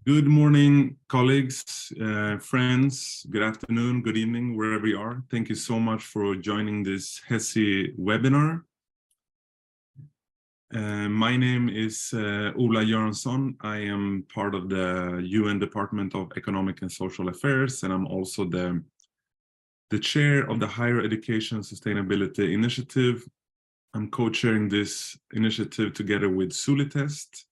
Good morning, colleagues, friends. Good afternoon, good evening, wherever you are. Thank you so much for joining this HESI webinar. My name is Ola Göransson. I am part of the UN Department of Economic and Social Affairs, and I'm also the chair of the Higher Education Sustainability Initiative. I'm co-chairing this initiative together with Sulitest.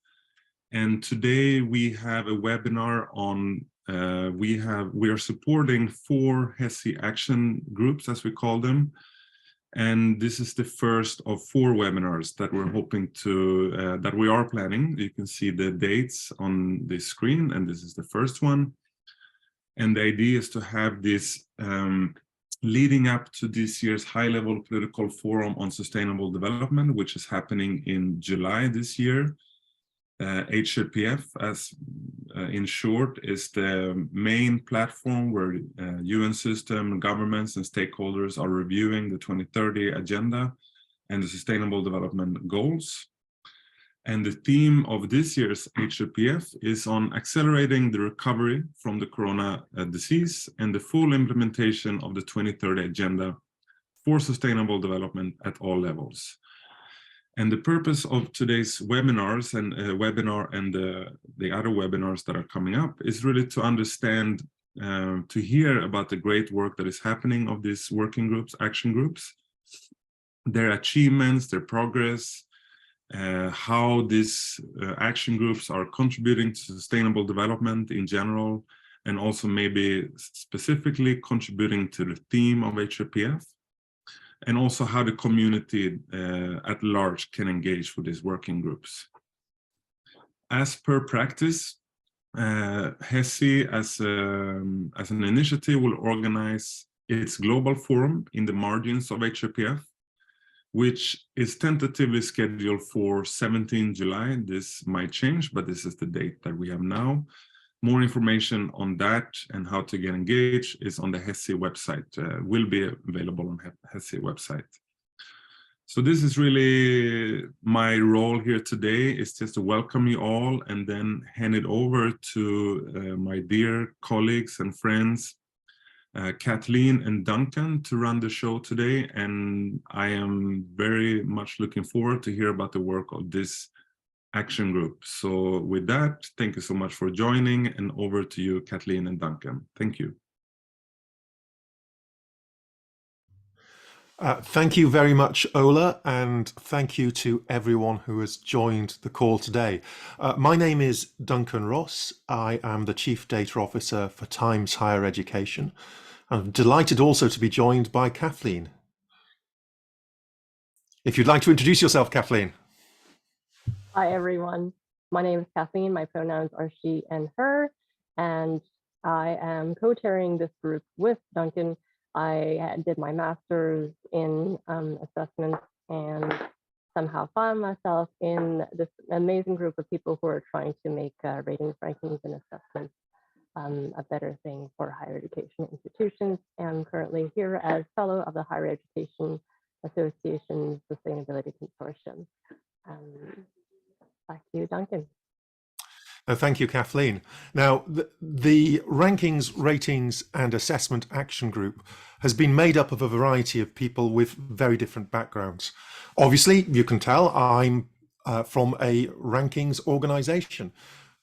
And today we have a webinar on, we are supporting 4 HESI Action Groups, as we call them. And this is the first of 4 webinars that we're hoping to, that we are planning. You can see the dates on the screen, and this is the first one. And the idea is to have this leading up to this year's high-level political forum on sustainable development, which is happening in July this year. HEPF, as in short, is the main platform where UN system, governments and stakeholders are reviewing the 2030 agenda and the sustainable development goals. And the theme of this year's HEPF is on accelerating the recovery from the corona disease and the full implementation of the 2030 agenda for sustainable development at all levels. And the purpose of today's webinars and the other webinars that are coming up is really to understand, to hear about the great work that is happening of these working groups, action groups, their achievements, their progress, how these action groups are contributing to sustainable development in general, and also maybe specifically contributing to the theme of HEPF. And also how the community at large can engage with these working groups. As per practice, HESI as an initiative will organize its global forum in the margins of HEPF, which is tentatively scheduled for 17 July. This might change, but this is the date that we have now. More information on that and how to get engaged is on the HESI website, will be available on HESI website. So this is really my role here today, is just to welcome you all and then hand it over to my dear colleagues and friends, Kathleen and Duncan, to run the show today. And I am very much looking forward to hear about the work of this action group. So with that, thank you so much for joining, and over to you, Kathleen and Duncan. Thank you. Thank you very much, Ola, and thank you to everyone who has joined the call today. My name is Duncan Ross. I am the Chief Data Officer for Times Higher Education. I'm delighted also to be joined by Kathleen. If you'd like to introduce yourself, Kathleen. Hi, everyone. My name is Kathleen. My pronouns are she and her, and I am co-chairing this group with Duncan. I did my master's in assessment and somehow found myself in this amazing group of people who are trying to make ratings, rankings, and assessments a better thing for higher education institutions. I'm currently here as fellow of the Higher Education Association Sustainability Consortium. Back to you, Duncan. Thank you, Kathleen. Now, the Rankings, Ratings and Assessment Action Group has been made up of a variety of people with very different backgrounds. Obviously, you can tell I'm from a rankings organization,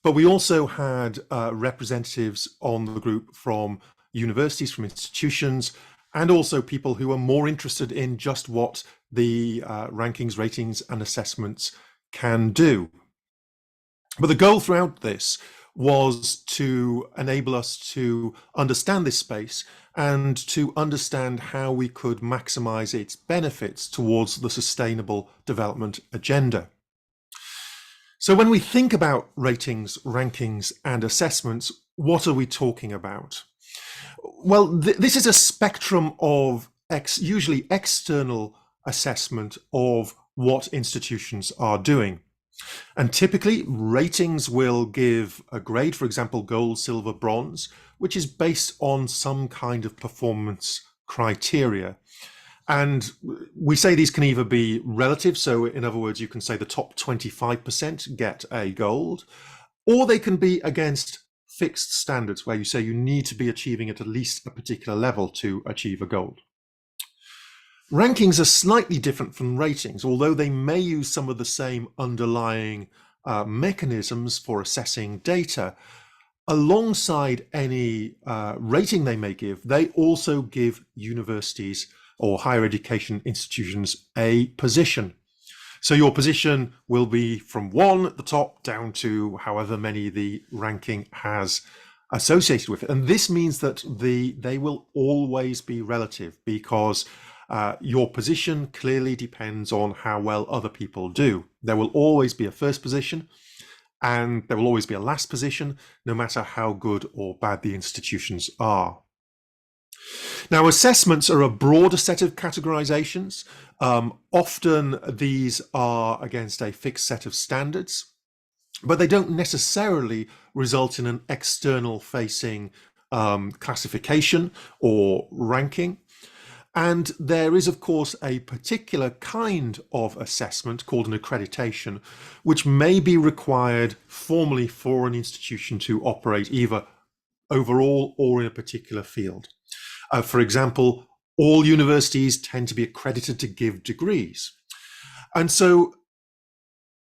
but we also had representatives on the group from universities, from institutions, and also people who are more interested in just what the rankings, ratings and assessments can do. But the goal throughout this was to enable us to understand this space and to understand how we could maximize its benefits towards the sustainable development agenda. So when we think about ratings, rankings and assessments, what are we talking about? Well, this is a spectrum of usually external assessment of what institutions are doing. And typically ratings will give a grade, for example, gold, silver, bronze, which is based on some kind of performance criteria. And we say these can either be relative, so in other words, you can say the top 25% get a gold, or they can be against fixed standards where you say you need to be achieving at least a particular level to achieve a goal. Rankings are slightly different from ratings, although they may use some of the same underlying mechanisms for assessing data. Alongside any rating they may give, they also give universities or higher education institutions a position. So your position will be from 1 at the top down to however many the ranking has associated with it. And this means that they will always be relative, because your position clearly depends on how well other people do. There will always be a first position, and there will always be a last position, no matter how good or bad the institutions are. Now, assessments are a broader set of categorizations. Often these are against a fixed set of standards, but they don't necessarily result in an external facing classification or ranking. And there is, of course, a particular kind of assessment called an accreditation, which may be required formally for an institution to operate either overall or in a particular field. For example, all universities tend to be accredited to give degrees. And so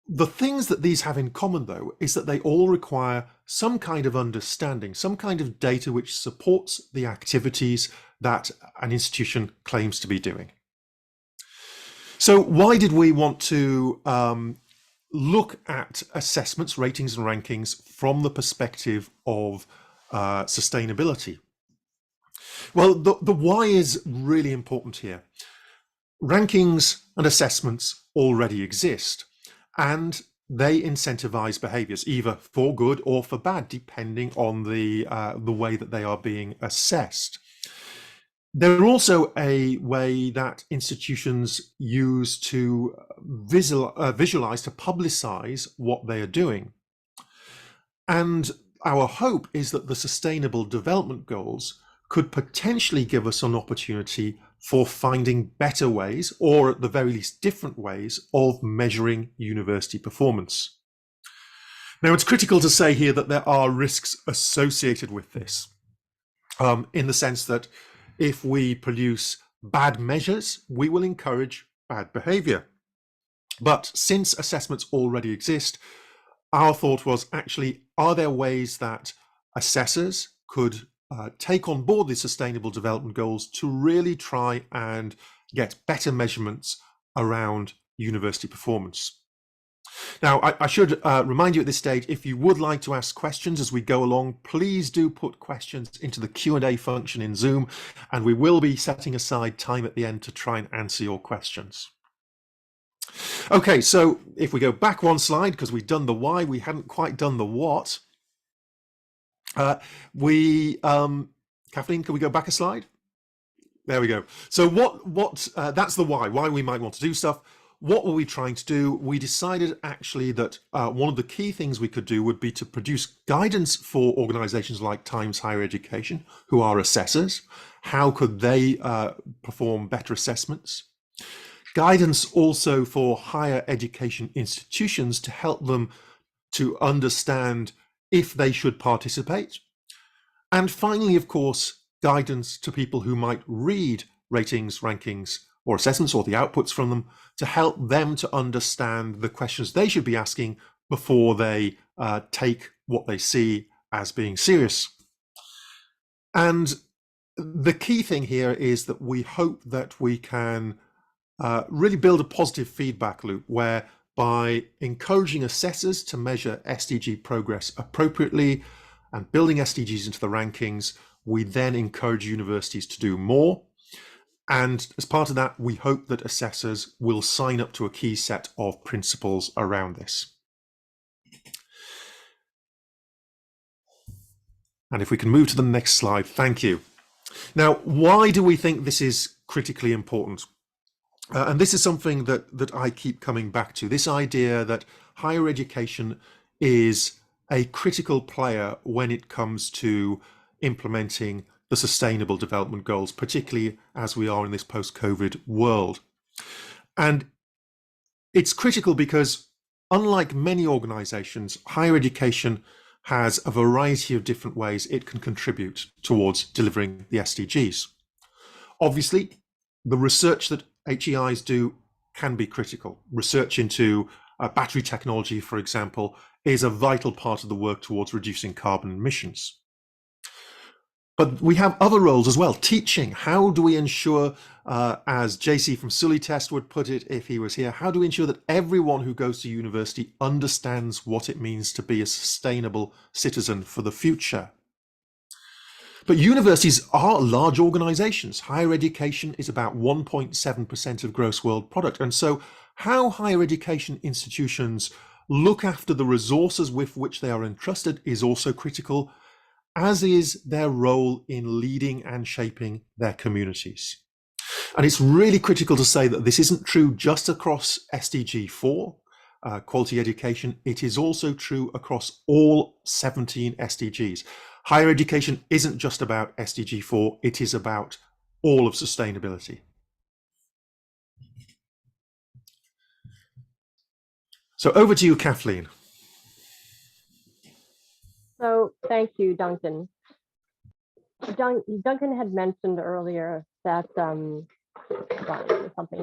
the things that these have in common, though, is that they all require some kind of understanding, some kind of data which supports the activities that an institution claims to be doing. So why did we want to look at assessments, ratings and rankings from the perspective of sustainability? Well, the why is really important here. Rankings and assessments already exist, and they incentivize behaviors, either for good or for bad, depending on the way that they are being assessed. They're also a way that institutions use to visualize, to publicize what they are doing. And our hope is that the Sustainable Development Goals could potentially give us an opportunity for finding better ways, or at the very least different ways, of measuring university performance. Now, it's critical to say here that there are risks associated with this, in the sense that if we produce bad measures, we will encourage bad behavior. But since assessments already exist, our thought was, actually, are there ways that assessors could take on board the Sustainable Development Goals to really try and get better measurements around university performance? Now, I should remind you at this stage, if you would like to ask questions as we go along, please do put questions into the Q&A function in Zoom, and we will be setting aside time at the end to try and answer your questions. Okay, so if we go back one slide, because we've done the why, we hadn't quite done the what. Kathleen, can we go back a slide? There we go. So that's the why we might want to do stuff. What were we trying to do? We decided actually that one of the key things we could do would be to produce guidance for organizations like Times Higher Education, who are assessors. How could they perform better assessments? Guidance also for higher education institutions to help them to understand if they should participate. And finally, of course, guidance to people who might read ratings, rankings, or assessments, or the outputs from them, to help them to understand the questions they should be asking before they take what they see as being serious. And the key thing here is that we hope that we can really build a positive feedback loop, where by encouraging assessors to measure SDG progress appropriately and building SDGs into the rankings, we then encourage universities to do more. And as part of that, we hope that assessors will sign up to a key set of principles around this. And if we can move to the next slide, thank you. Now, why do we think this is critically important? And this is something that I keep coming back to, this idea that higher education is a critical player when it comes to implementing the Sustainable Development Goals, particularly as we are in this post-COVID world. And it's critical because, unlike many organizations, higher education has a variety of different ways it can contribute towards delivering the SDGs. Obviously, the research that HEIs do can be critical. Research into battery technology, for example, is a vital part of the work towards reducing carbon emissions. But we have other roles as well. Teaching. How do we ensure, as JC from Sully Test would put it if he was here, how do we ensure that everyone who goes to university understands what it means to be a sustainable citizen for the future? But universities are large organizations. Higher education is about 1.7% of gross world product. And so how higher education institutions look after the resources with which they are entrusted is also critical, as is their role in leading and shaping their communities. And it's really critical to say that this isn't true just across SDG 4, quality education. It is also true across all 17 SDGs. Higher education isn't just about SDG 4, it is about all of sustainability. So over to you, Kathleen. So thank you, Duncan. Duncan had mentioned earlier that something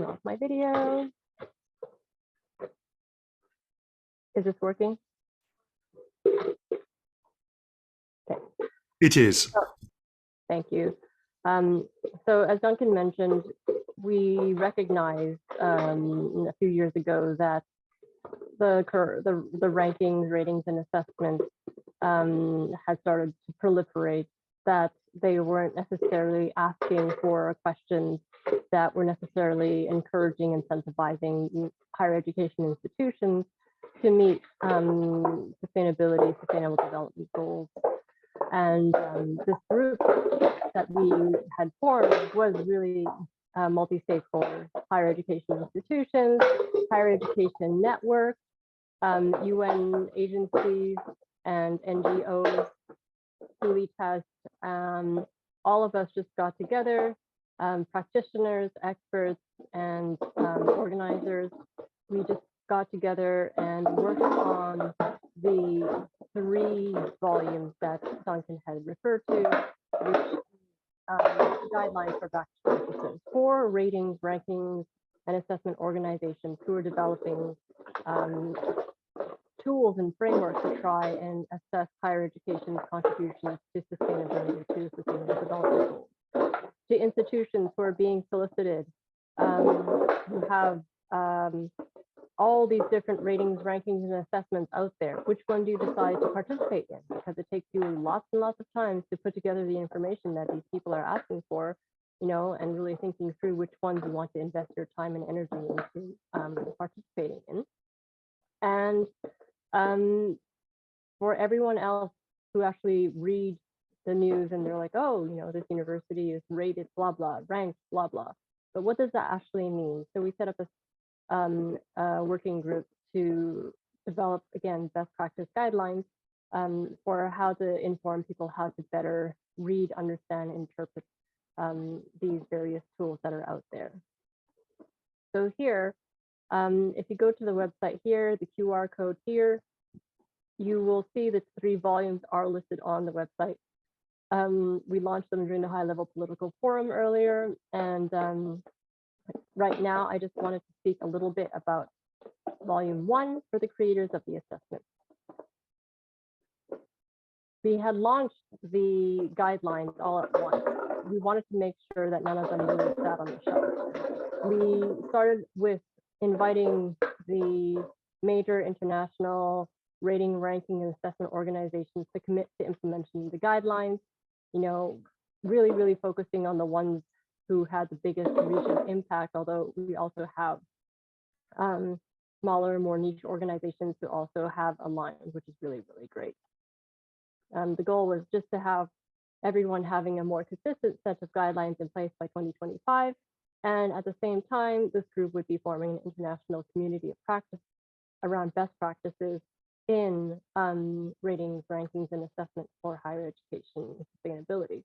off my video. Is this working? Okay. It is. Thank you. So as Duncan mentioned, we recognized a few years ago that the rankings, ratings, and assessments had started to proliferate, that they weren't necessarily asking for questions that were necessarily encouraging, incentivizing higher education institutions to meet sustainability, sustainable development goals. And this group that we had formed was really multi-stakeholder, higher education institutions, higher education networks, UN agencies, and NGOs, Sully Test. All of us just got together, practitioners, experts, and organizers. We just got together and worked on the 3 volumes that Duncan had referred to, which guidelines for best practices for ratings, rankings, and assessment organizations who are developing tools and frameworks to try and assess higher education's contributions to sustainability, to sustainable development goals. To institutions who are being solicited, who have all these different ratings, rankings, and assessments out there. Which one do you decide to participate in? Because it takes you lots and lots of time to put together the information that these people are asking for, you know, and really thinking through which ones you want to invest your time and energy into participating in. And for everyone else who actually read the news and they're like, oh, you know, this university is rated, blah, blah, ranked, blah, blah. But what does that actually mean? So we set up a working group to develop, again, best practice guidelines for how to inform people how to better read, understand, interpret these various tools that are out there. So here, if you go to the website here, the QR code here, you will see the 3 volumes are listed on the website. We launched them during the high level political forum earlier, and right now, I just wanted to speak a little bit about volume 1 for the creators of the assessment. We had launched the guidelines all at once. We wanted to make sure that none of them really sat on the shelf. We started with inviting the major international rating, ranking, and assessment organizations to commit to implementing the guidelines, you know, really, really focusing on the ones who had the biggest regional impact, although we also have smaller, more niche organizations who also have aligned, which is really, really great. The goal was just to have everyone having a more consistent set of guidelines in place by 2025. And at the same time, this group would be forming an international community of practice around best practices in ratings, rankings, and assessment for higher education and sustainability.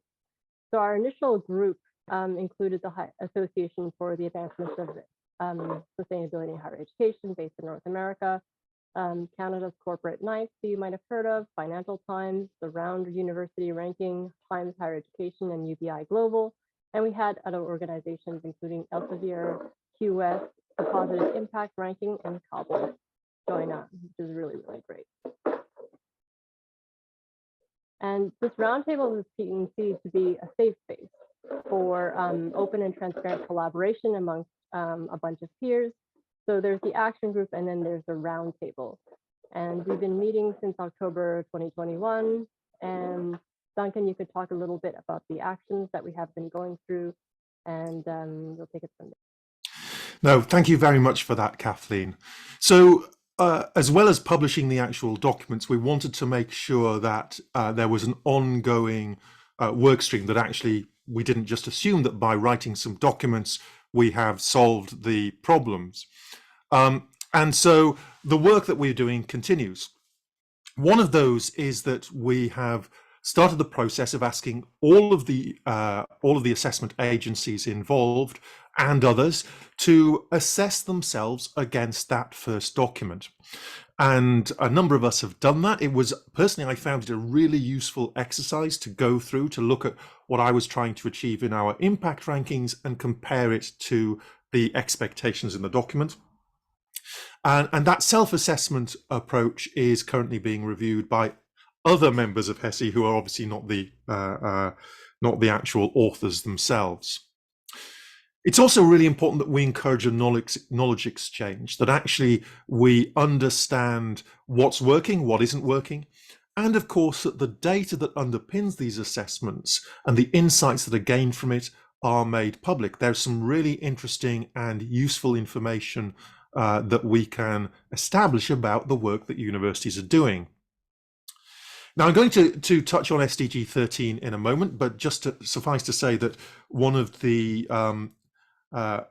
So our initial group included the Association for the Advancement of Sustainability in Higher Education based in North America. Canada's Corporate Knights, who you might have heard of, Financial Times, the Round University Ranking, Times Higher Education, and UBI Global. And we had other organizations, including Elsevier, QS, the Positive Impact Ranking, and Cobble join us, which is really, really great. And this roundtable is being seen to be a safe space for open and transparent collaboration amongst a bunch of peers. So there's the action group, and then there's the roundtable. And we've been meeting since October 2021. And Duncan, you could talk a little bit about the actions that we have been going through, and we'll take it from there. No, thank you very much for that, Kathleen. So as well as publishing the actual documents, we wanted to make sure that there was an ongoing work stream, that actually we didn't just assume that by writing some documents, we have solved the problems. And so the work that we're doing continues. One of those is that we have started the process of asking all of the assessment agencies involved and others to assess themselves against that first document. And a number of us have done that. It was, personally, I found it a really useful exercise to go through, to look at what I was trying to achieve in our impact rankings and compare it to the expectations in the document. And that self-assessment approach is currently being reviewed by other members of HESI who are obviously not the actual authors themselves. It's also really important that we encourage a knowledge exchange, that actually we understand what's working, what isn't working, and of course that the data that underpins these assessments and the insights that are gained from it are made public. There's some really interesting and useful information that we can establish about the work that universities are doing. Now, I'm going to touch on SDG 13 in a moment, but just to suffice to say that one of the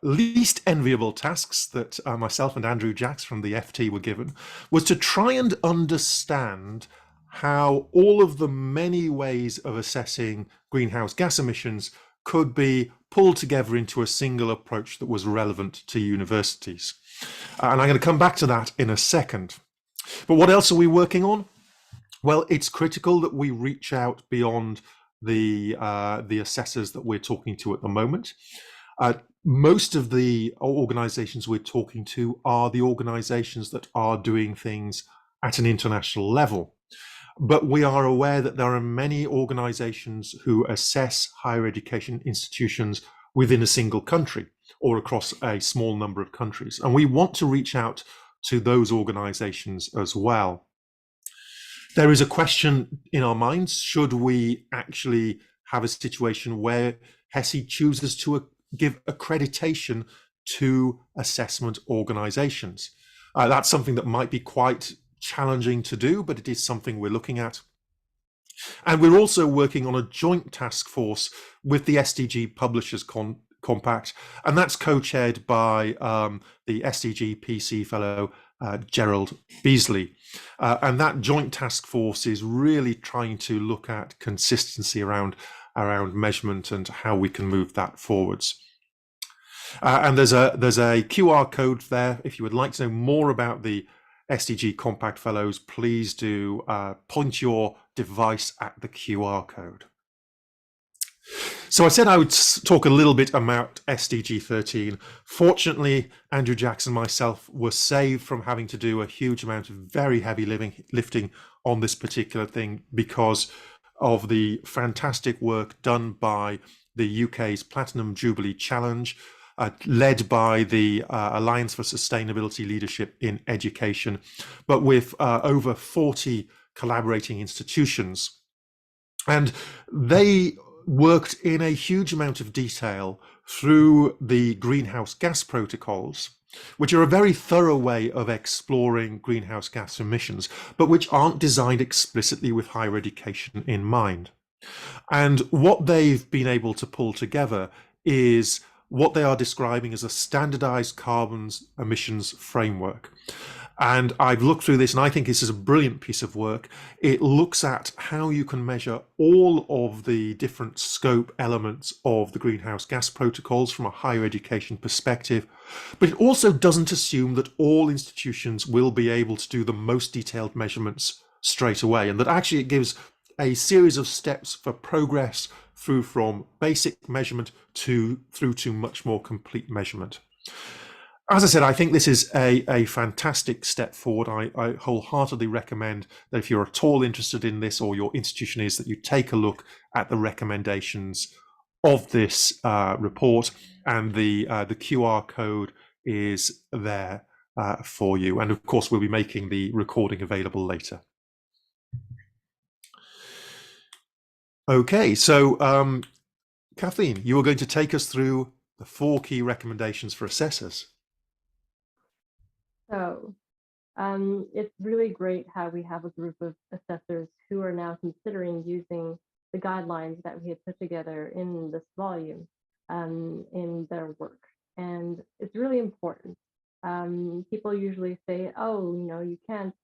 least enviable tasks that myself and Andrew Jacks from the FT were given was to try and understand how all of the many ways of assessing greenhouse gas emissions could be pulled together into a single approach that was relevant to universities. And I'm going to come back to that in a second. But what else are we working on? Well, it's critical that we reach out beyond the assessors that we're talking to at the moment. Most of the organizations we're talking to are the organizations that are doing things at an international level. But we are aware that there are many organizations who assess higher education institutions within a single country or across a small number of countries. And we want to reach out to those organizations as well. There is a question in our minds: should we actually have a situation where HESI chooses to give accreditation to assessment organizations? That's something that might be quite challenging to do, but it is something we're looking at. And we're also working on a joint task force with the SDG Publishers Compact, and that's co-chaired by the SDG PC fellow Gerald Beasley. And that joint task force is really trying to look at consistency around measurement and how we can move that forwards. And there's a QR code there. If you would like to know more about the SDG Compact Fellows, please do point your device at the QR code. So I said I would talk a little bit about SDG 13. Fortunately, Andrew Jackson and myself were saved from having to do a huge amount of very heavy lifting on this particular thing because of the fantastic work done by the UK's Platinum Jubilee Challenge, led by the Alliance for Sustainability Leadership in Education, but with over 40 collaborating institutions. And they worked in a huge amount of detail through the greenhouse gas protocols, which are a very thorough way of exploring greenhouse gas emissions, but which aren't designed explicitly with higher education in mind. And what they've been able to pull together is what they are describing as a standardized carbon emissions framework. And I've looked through this and I think this is a brilliant piece of work. It looks at how you can measure all of the different scope elements of the greenhouse gas protocols from a higher education perspective. But it also doesn't assume that all institutions will be able to do the most detailed measurements straight away, and that actually it gives a series of steps for progress through from basic measurement through to much more complete measurement. As I said, I think this is a fantastic step forward. I wholeheartedly recommend that if you're at all interested in this, or your institution is, that you take a look at the recommendations of this report, and the QR code is there for you. And of course, we'll be making the recording available later. Okay, so Kathleen, you are going to take us through the 4 key recommendations for assessors. So it's really great how we have a group of assessors who are now considering using the guidelines that we had put together in this volume in their work. And it's really important. People usually say, oh, you can't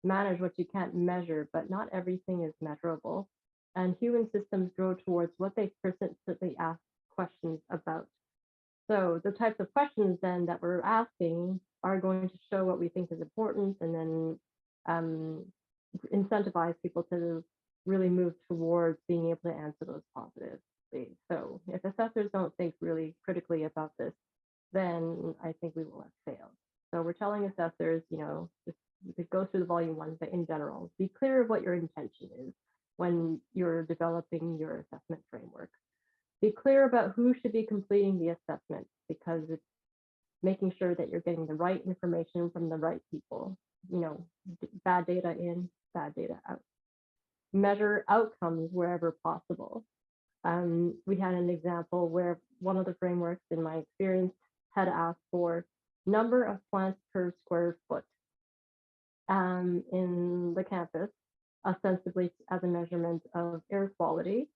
manage what you can't measure, but not everything is measurable. And human systems grow towards what they persistently ask questions about. So the types of questions then that we're asking are going to show what we think is important, and then incentivize people to really move towards being able to answer those positively. So if assessors don't think really critically about this, then I think we will have failed. So we're telling assessors, just to go through the volume 1, but in general, be clear of what your intention is when you're developing your assessment framework. Be clear about who should be completing the assessment, because it's making sure that you're getting the right information from the right people. Bad data in, bad data out. Measure outcomes wherever possible. We had an example where one of the frameworks, in my experience, had asked for number of plants per square foot in the campus, ostensibly as a measurement of air quality.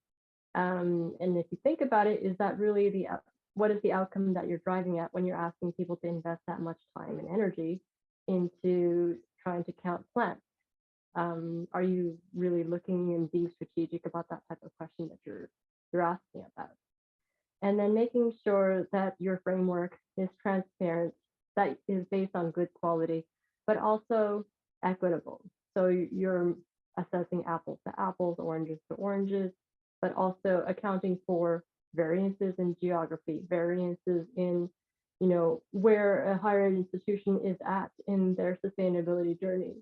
And if you think about it, is that really what is the outcome that you're driving at when you're asking people to invest that much time and energy into trying to count plants? Are you really looking and being strategic about that type of question that you're asking about? And then making sure that your framework is transparent, that is based on good quality, but also equitable. So you're assessing apples to apples, oranges to oranges, but also accounting for variances in geography, variances in, where a higher ed institution is at in their sustainability journey.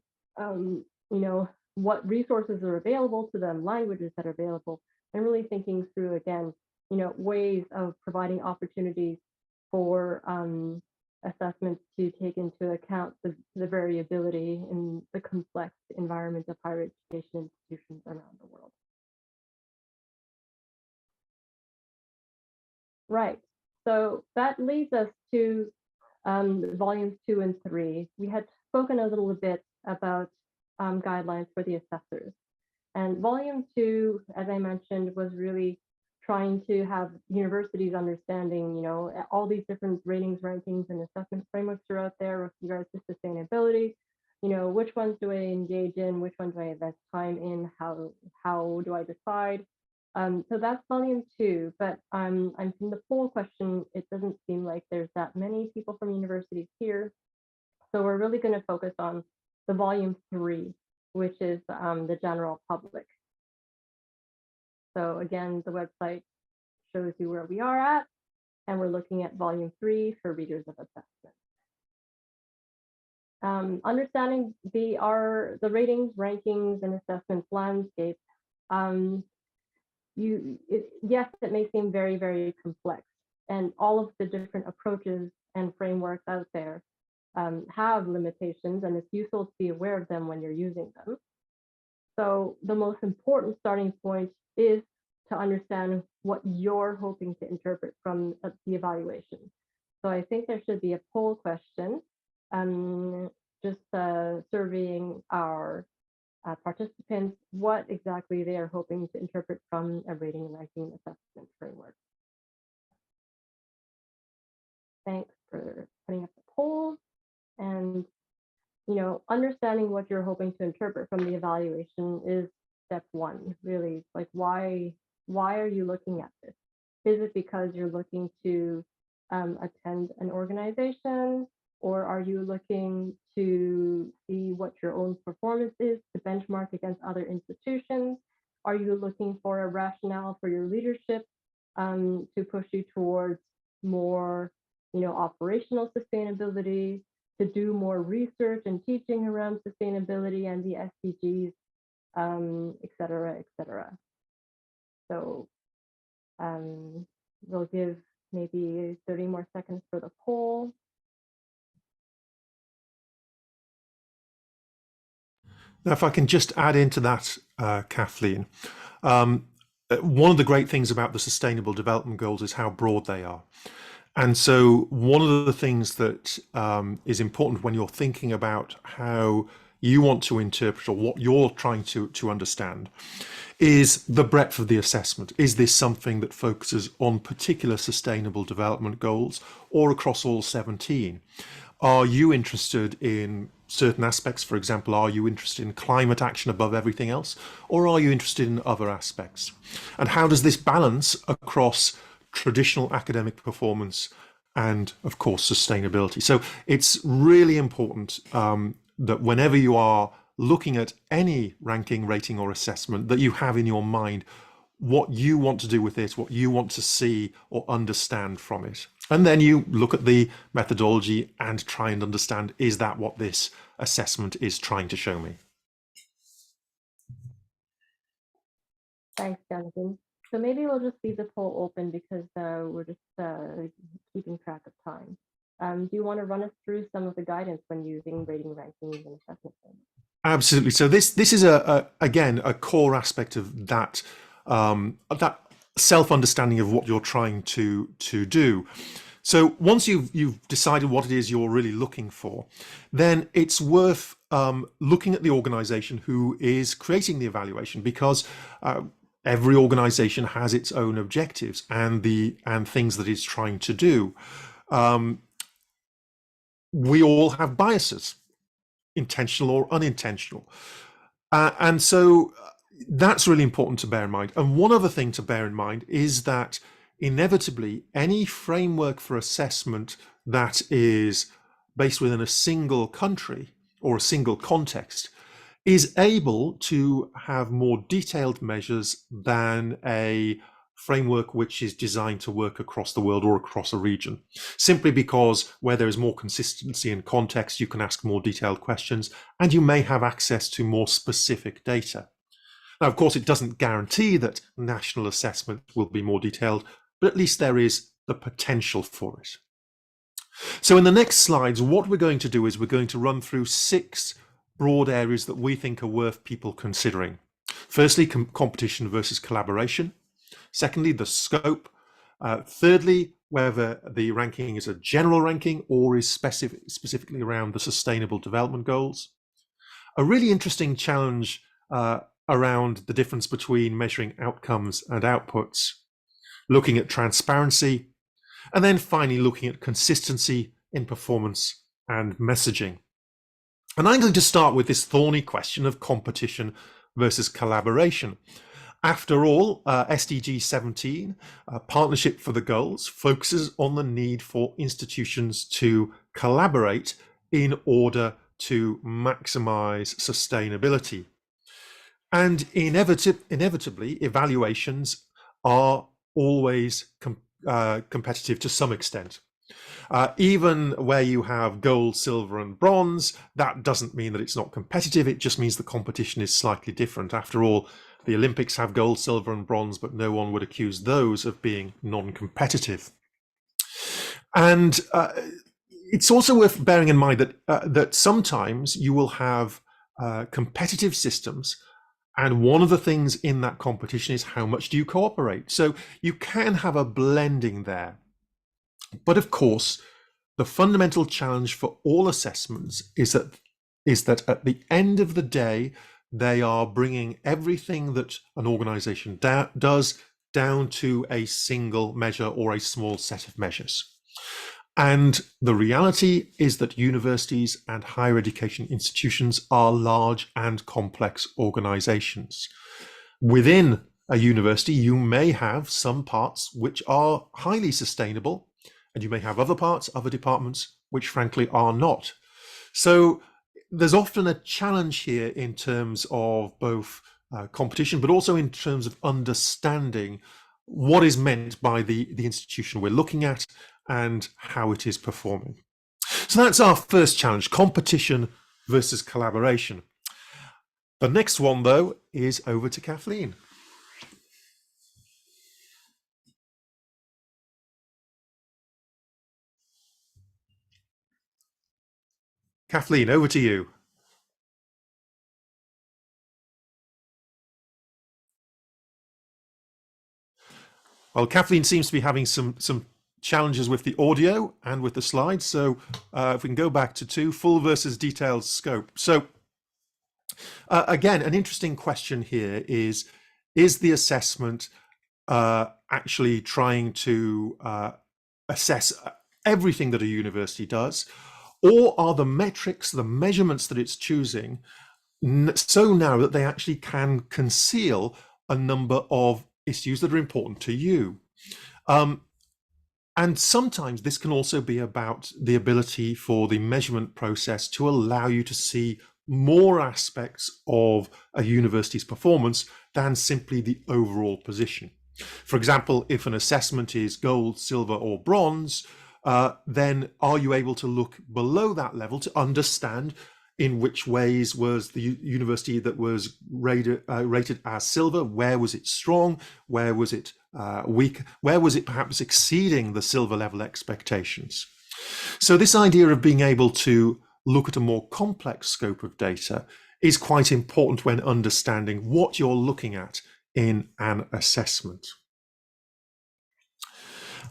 What resources are available to them, languages that are available, and really thinking through, again, ways of providing opportunities for assessments to take into account the variability in the complex environment of higher education institutions around the world. Right, so that leads us to volumes 2 and 3. We had spoken a little bit about guidelines for the assessors. And volume 2, as I mentioned, was really trying to have universities understanding, all these different ratings, rankings, and assessment frameworks are out there with regards to sustainability. Which ones do I engage in? Which ones do I invest time in? How do I decide? So that's volume 2, but I'm from the poll question, it doesn't seem like there's that many people from universities here. So we're really going to focus on the volume 3, which is the general public. So again, the website shows you where we are at, and we're looking at volume 3 for readers of assessment. Understanding the ratings, rankings, and assessments landscape. Yes, it may seem very, very complex, and all of the different approaches and frameworks out there have limitations, and it's useful to be aware of them when you're using them. So the most important starting point is to understand what you're hoping to interpret from the evaluation. So I think there should be a poll question, just surveying our participants what exactly they are hoping to interpret from a rating and ranking assessment framework. Thanks for putting up the poll. And understanding what you're hoping to interpret from the evaluation is step one, really. Like, why are you looking at this? Is it because you're looking to attend an organization, or are you looking to see what your own performance is to benchmark against other institutions? Are you looking for a rationale for your leadership to push you towards more, operational sustainability, to do more research and teaching around sustainability and the SDGs, et cetera, et cetera. So we'll give maybe 30 more seconds for the poll. Now, if I can just add into that, Kathleen, one of the great things about the Sustainable Development Goals is how broad they are. And so one of the things that is important when you're thinking about how you want to interpret or what you're trying to understand is the breadth of the assessment. Is this something that focuses on particular sustainable development goals or across all 17? Are you interested in certain aspects? For example, are you interested in climate action above everything else? Or are you interested in other aspects? And how does this balance across traditional academic performance and, of course, sustainability? So it's really important that whenever you are looking at any ranking, rating, or assessment, that you have in your mind what you want to do with it, what you want to see or understand from it. And then you look at the methodology and try and understand, is that what this assessment is trying to show me? Thanks, Jonathan. So maybe we'll just leave the poll open because we're just keeping track of time. Do you want to run us through some of the guidance when using rating, rankings, and assessment frameworks? Absolutely. So this is again a core aspect of that that self-understanding of what you're trying to do. So once you've decided what it is you're really looking for, then it's worth looking at the organization who is creating the evaluation, because every organization has its own objectives and things that it's trying to do. We all have biases, intentional or unintentional. And so that's really important to bear in mind. And one other thing to bear in mind is that inevitably any framework for assessment that is based within a single country or a single context is able to have more detailed measures than a framework which is designed to work across the world or across a region, simply because where there is more consistency in context, you can ask more detailed questions and you may have access to more specific data. Now, of course, it doesn't guarantee that national assessment will be more detailed, but at least there is the potential for it. So in the next slides, what we're going to do is we're going to run through 6 broad areas that we think are worth people considering. Firstly, competition versus collaboration. Secondly, the scope. Thirdly, whether the ranking is a general ranking or is specifically around the Sustainable Development Goals. A really interesting challenge around the difference between measuring outcomes and outputs, looking at transparency, and then finally looking at consistency in performance and messaging. And I'm going to start with this thorny question of competition versus collaboration. After all, SDG 17, Partnership for the Goals, focuses on the need for institutions to collaborate in order to maximize sustainability. And inevitably, evaluations are always competitive to some extent. Even where you have gold, silver, and bronze, that doesn't mean that it's not competitive. It just means the competition is slightly different. After all, the Olympics have gold, silver, and bronze, but no one would accuse those of being non-competitive. And it's also worth bearing in mind that sometimes you will have competitive systems, and one of the things in that competition is how much do you cooperate. So you can have a blending there. But of course, the fundamental challenge for all assessments is that at the end of the day, they are bringing everything that an organization does down to a single measure or a small set of measures. And the reality is that universities and higher education institutions are large and complex organizations. Within a university, you may have some parts which are highly sustainable, and you may have other parts, other departments, which frankly are not. So there's often a challenge here in terms of both competition, but also in terms of understanding what is meant by the institution we're looking at and how it is performing. So that's our first challenge, competition versus collaboration. The next one, though, is over to Kathleen. Kathleen, over to you. Well, Kathleen seems to be having some challenges with the audio and with the slides. So if we can go back to 2, full versus detailed scope. So again, an interesting question here is the assessment actually trying to assess everything that a university does, or are the metrics, the measurements that it's choosing so narrow that they actually can conceal a number of issues that are important to you? And sometimes this can also be about the ability for the measurement process to allow you to see more aspects of a university's performance than simply the overall position. For example, if an assessment is gold, silver, or bronze, then are you able to look below that level to understand in which ways was the university that was rated as silver, where was it strong, where was it weak, where was it perhaps exceeding the silver level expectations? So this idea of being able to look at a more complex scope of data is quite important when understanding what you're looking at in an assessment.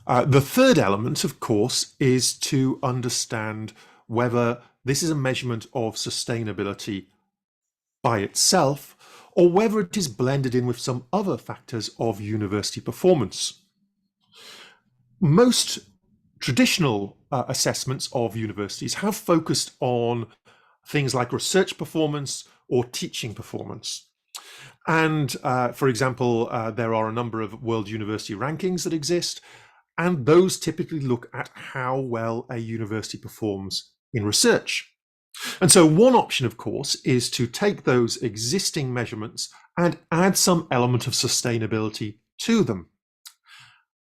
The third element, of course, is to understand whether this is a measurement of sustainability by itself, or whether it is blended in with some other factors of university performance. Most traditional assessments of universities have focused on things like research performance or teaching performance. And for example, there are a number of world university rankings that exist, and those typically look at how well a university performs in research. And so one option, of course, is to take those existing measurements and add some element of sustainability to them.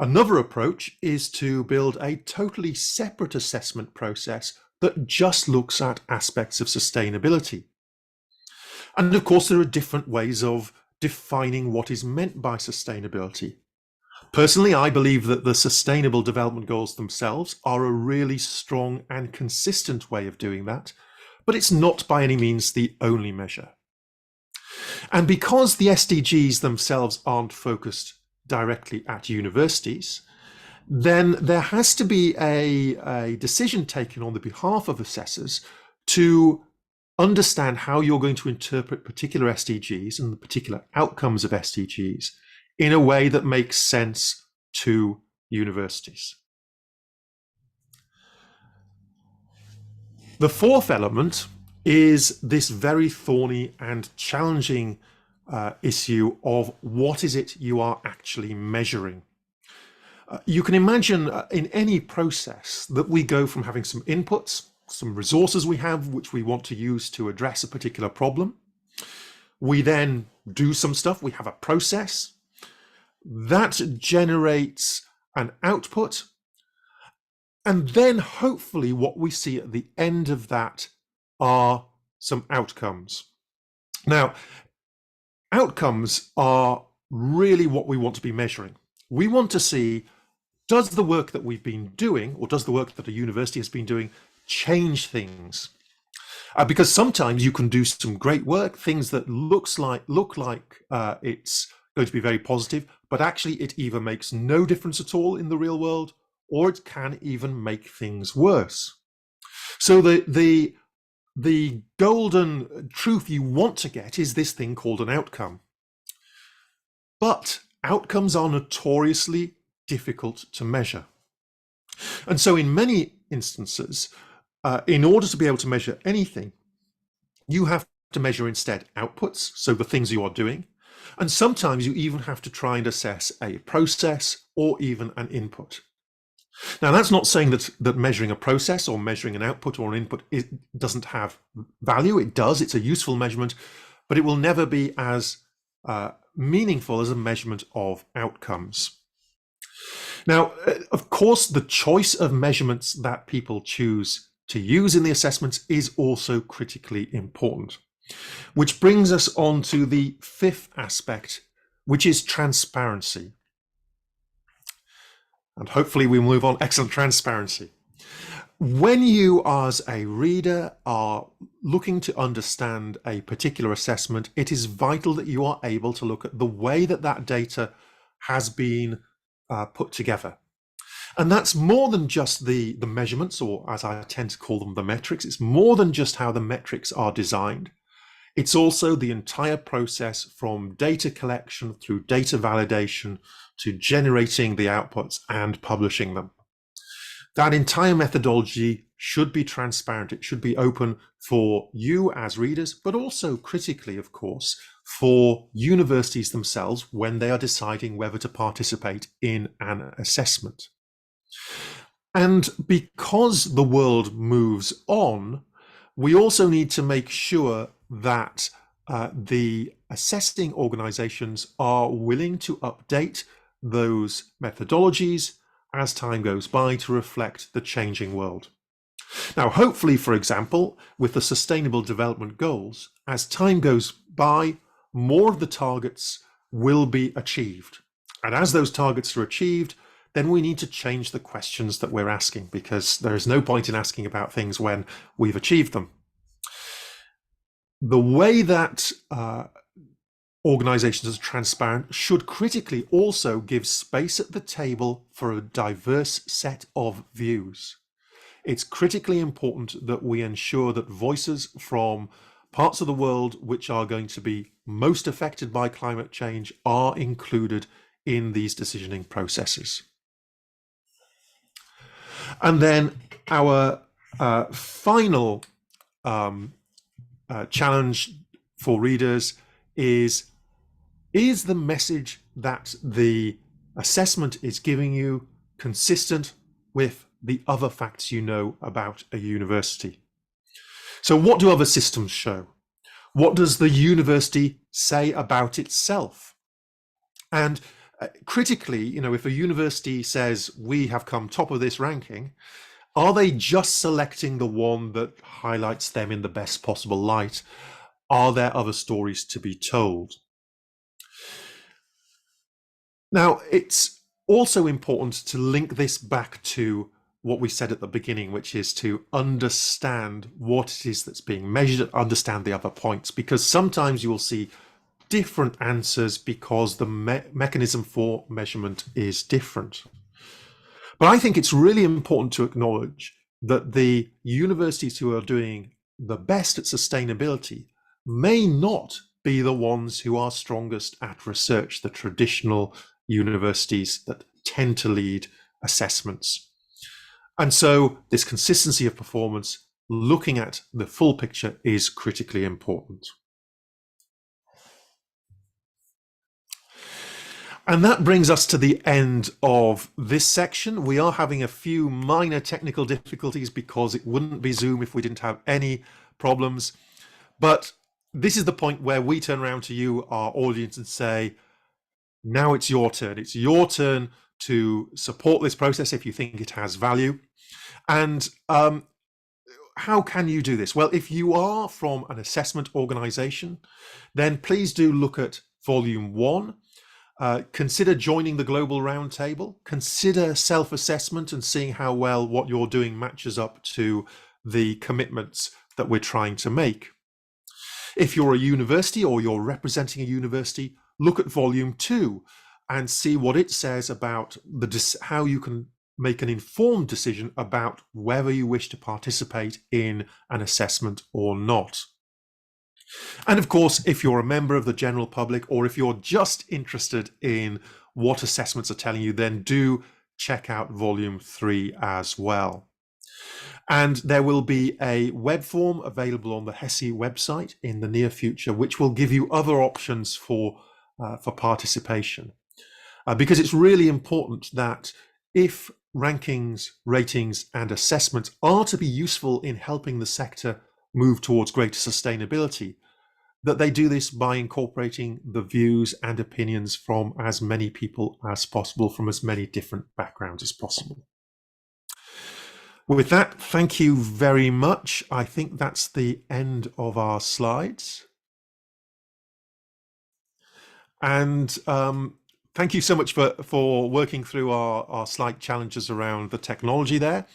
Another approach is to build a totally separate assessment process that just looks at aspects of sustainability. And of course, there are different ways of defining what is meant by sustainability. Personally, I believe that the Sustainable Development Goals themselves are a really strong and consistent way of doing that, but it's not by any means the only measure. And because the SDGs themselves aren't focused directly at universities, then there has to be a decision taken on the behalf of assessors to understand how you're going to interpret particular SDGs and the particular outcomes of SDGs in a way that makes sense to universities. The fourth element is this very thorny and challenging issue of what is it you are actually measuring. You can imagine in any process that we go from having some inputs, some resources we have which we want to use to address a particular problem. We then do some stuff, we have a process that generates an output, and then hopefully what we see at the end of that are some outcomes. Now, outcomes are really what we want to be measuring. We want to see, does the work that we've been doing, or does the work that a university has been doing, change things? Because sometimes you can do some great work, things that look like it's going to be very positive, but actually it either makes no difference at all in the real world, or it can even make things worse. So the golden truth you want to get is this thing called an outcome. But outcomes are notoriously difficult to measure. And so in many instances, in order to be able to measure anything, you have to measure instead outputs, so the things you are doing, and sometimes you even have to try and assess a process or even an input. Now, that's not saying that measuring a process or measuring an output or an input doesn't have value. It does. It's a useful measurement, but it will never be as meaningful as a measurement of outcomes. Now, of course, the choice of measurements that people choose to use in the assessments is also critically important, which brings us on to the fifth aspect, which is transparency. And hopefully we move on. Excellent, transparency. When you as a reader are looking to understand a particular assessment, it is vital that you are able to look at the way that that data has been put together. And that's more than just the measurements, or as I tend to call them, the metrics. It's more than just how the metrics are designed. It's also the entire process from data collection through data validation to generating the outputs and publishing them. That entire methodology should be transparent. It should be open for you as readers, but also critically, of course, for universities themselves when they are deciding whether to participate in an assessment. And because the world moves on, we also need to make sure that the assessing organizations are willing to update those methodologies as time goes by to reflect the changing world. Now, hopefully, for example, with the Sustainable Development Goals, as time goes by, more of the targets will be achieved. And as those targets are achieved, then we need to change the questions that we're asking, because there is no point in asking about things when we've achieved them. The way that organizations are transparent should critically also give space at the table for a diverse set of views. It's critically important that we ensure that voices from parts of the world which are going to be most affected by climate change are included in these decisioning processes. And then our final challenge for readers is the message that the assessment is giving you consistent with the other facts you know about a university? So what do other systems show? What does the university say about itself? And critically, if a university says we have come top of this ranking, are they just selecting the one that highlights them in the best possible light? Are there other stories to be told? Now, it's also important to link this back to what we said at the beginning, which is to understand what it is that's being measured, understand the other points, because sometimes you will see different answers because the mechanism for measurement is different. But I think it's really important to acknowledge that the universities who are doing the best at sustainability may not be the ones who are strongest at research, the traditional universities that tend to lead assessments. And so this consistency of performance, looking at the full picture, is critically important. And that brings us to the end of this section. We are having a few minor technical difficulties because it wouldn't be Zoom if we didn't have any problems. But this is the point where we turn around to you, our audience, and say, now it's your turn. It's your turn to support this process if you think it has value. And how can you do this? Well, if you are from an assessment organization, then please do look at Volume 1. Consider joining the Global Roundtable. Consider self-assessment and seeing how well what you're doing matches up to the commitments that we're trying to make. If you're a university or you're representing a university, look at Volume 2 and see what it says about how you can make an informed decision about whether you wish to participate in an assessment or not. And of course, if you're a member of the general public, or if you're just interested in what assessments are telling you, then do check out Volume 3 as well. And there will be a web form available on the HESI website in the near future, which will give you other options for participation. Because it's really important that if rankings, ratings, and assessments are to be useful in helping the sector move towards greater sustainability, that they do this by incorporating the views and opinions from as many people as possible, from as many different backgrounds as possible. With that, thank you very much. I think that's the end of our slides. And thank you so much for working through our slight challenges around the technology there.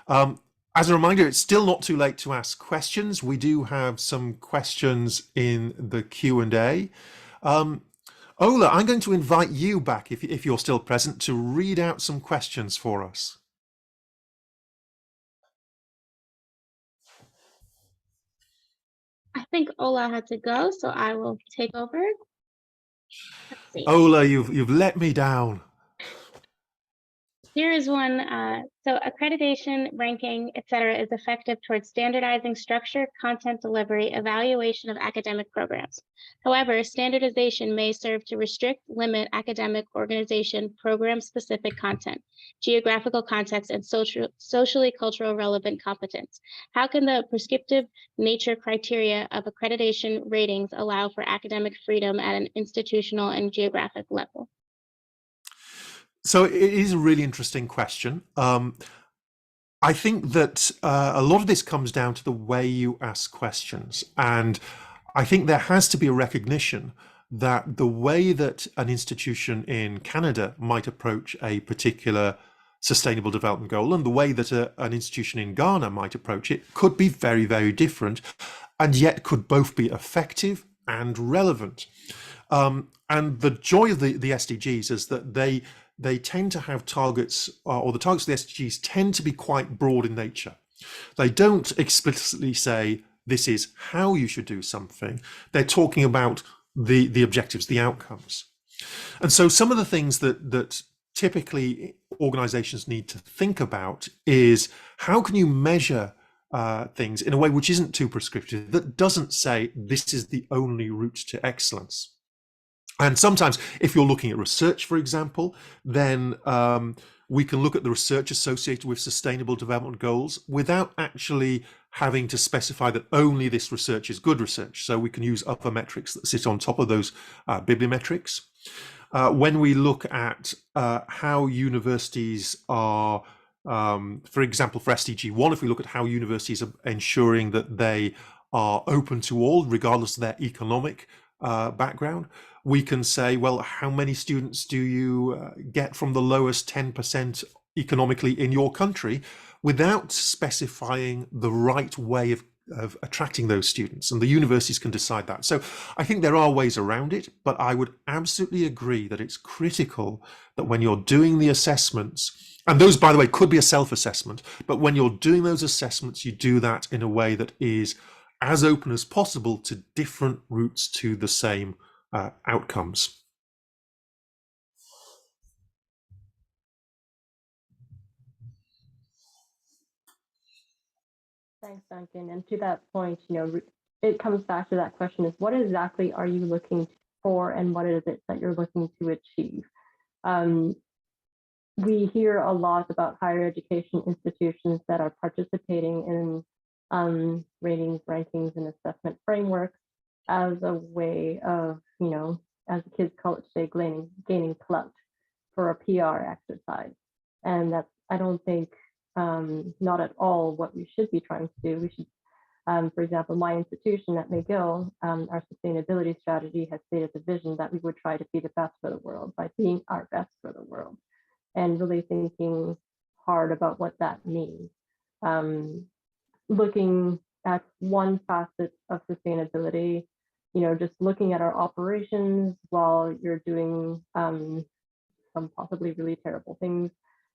As a reminder, it's still not too late to ask questions. We do have some questions in the Q&A. Ola, I'm going to invite you back, if you're still present, to read out some questions for us. I think Ola had to go, so I will take over. Let's see. Ola, you've let me down. Here is one. So accreditation, ranking, etc., is effective towards standardizing structure, content delivery, evaluation of academic programs. However, standardization may serve to restrict, limit academic organization, program-specific content, geographical context, and socially cultural relevant competence. How can the prescriptive nature criteria of accreditation ratings allow for academic freedom at an institutional and geographic level? So it is a really interesting question. I think that a lot of this comes down to the way you ask questions. And I think there has to be a recognition that the way that an institution in Canada might approach a particular sustainable development goal and the way that an institution in Ghana might approach it could be very, very different, and yet could both be effective and relevant. And the joy of the SDGs is that they tend to have targets, or the targets of the SDGs tend to be quite broad in nature. They don't explicitly say, this is how you should do something. They're talking about the objectives, the outcomes. And so some of the things that typically organizations need to think about is, how can you measure things in a way which isn't too prescriptive, that doesn't say this is the only route to excellence. And sometimes if you're looking at research, for example, then we can look at the research associated with sustainable development goals without actually having to specify that only this research is good research. So we can use other metrics that sit on top of those bibliometrics. When we look at how universities are, for example, for SDG 1, if we look at how universities are ensuring that they are open to all, regardless of their economic background, we can say, well, how many students do you get from the lowest 10% economically in your country, without specifying the right way of attracting those students, and the universities can decide that. So I think there are ways around it, but I would absolutely agree that it's critical that when you're doing the assessments, and those, by the way, could be a self-assessment, but when you're doing those assessments, you do that in a way that is as open as possible to different routes to the same outcomes. Thanks, Duncan. And to that point, it comes back to that question: is what exactly are you looking for, and what is it that you're looking to achieve? We hear a lot about higher education institutions that are participating in ratings, rankings, and assessment frameworks as a way of, as the kids call it today, gaining clout for a PR exercise. And that's, I don't think, not at all what we should be trying to do. We should, for example, my institution at McGill, our sustainability strategy has stated the vision that we would try to be the best for the world by being our best for the world, and really thinking hard about what that means. Looking at one facet of sustainability, just looking at our operations while you're doing some possibly really terrible things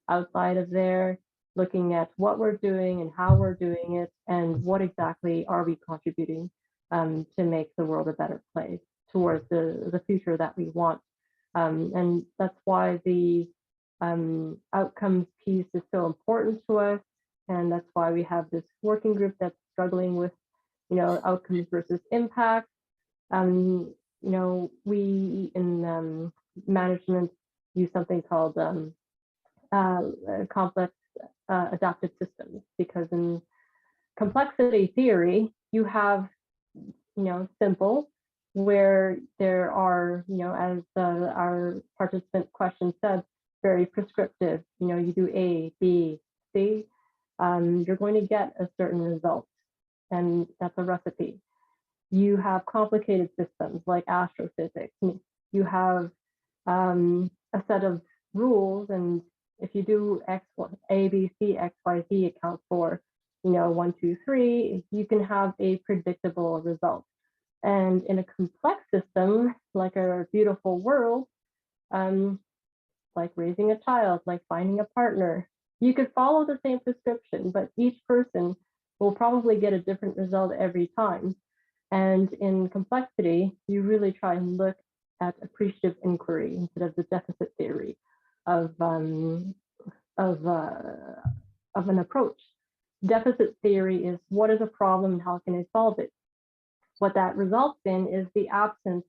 outside of there, looking at what we're doing and how we're doing it, and what exactly are we contributing to make the world a better place towards the future that we want. And that's why the outcomes piece is so important to us. And that's why we have this working group that's struggling with, outcomes versus impact. We in management use something called complex adaptive systems, because in complexity theory, you have, simple, where there are, as our participant question said, very prescriptive, you do A, B, C, you're going to get a certain result, and that's a recipe. You have complicated systems like astrophysics. You have a set of rules, and if you do X, A, B, C, X, Y, Z account for, 1, 2, 3, you can have a predictable result. And in a complex system, like our beautiful world, like raising a child, like finding a partner, you could follow the same prescription, but each person will probably get a different result every time. And in complexity, you really try and look at appreciative inquiry instead of the deficit theory of an approach. Deficit theory is, what is a problem and how can I solve it? What that results in is the absence